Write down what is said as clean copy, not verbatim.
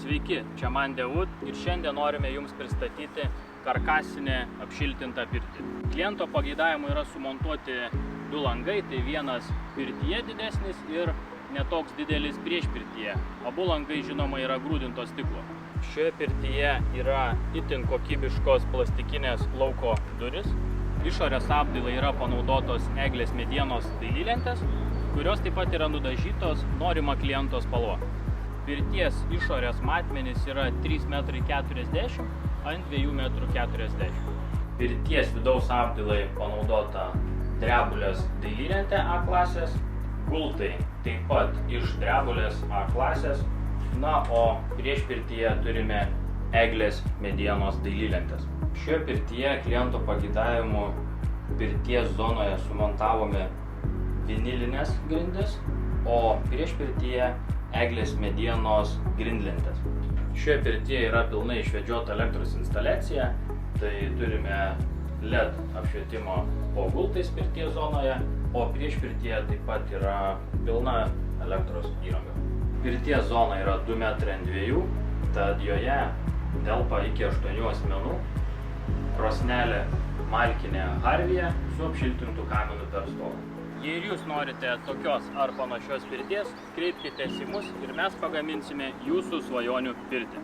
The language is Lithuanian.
Sveiki, čia Mandė Wood ir šiandien norime Jums pristatyti karkasinę apšiltintą pirtį. Kliento pageidavimu yra sumontuoti du langai, tai vienas pirtyje didesnis ir netoks didelis prieš pirtyje. Abu langai žinoma yra grūdinto stiklo. Šioje pirtyje yra itin kokybiškos plastikinės lauko durys. Išorės apdailai yra panaudotos eglės medienos dailylentės, kurios taip pat yra nudažytos norima kliento spalva. Pirties išorės matmenys yra 3,40 m ant 2,40 m. Pirties vidaus apdailai panaudota drebulės dailylentė A klasės, gultai taip pat iš drebulės A klasės, na, o prieš pirtyje turime eglės medienos dailylentės. Šioje pirtyje kliento pageidavimu pirties zonoje sumontavome vinilinės grindis, o prieš pirtyje eglės medienos grindlentės. Šioje pirtyje yra pilnai išvedžiota elektros instaliacija, tai turime LED apšvietimo po gultais pirties zonoje, o prieš pirtyje taip pat yra pilna elektros įranga. Pirties zona yra 2 metrai ant 2, tad joje telpa iki 8 asmenų, krosnelė malkinė Harvija su apšiltintu kaminu per stogą. Jei ir jūs norite tokios ar panašios pirties, kreipkitės į mus ir mes pagaminsime jūsų svajonių pirtį.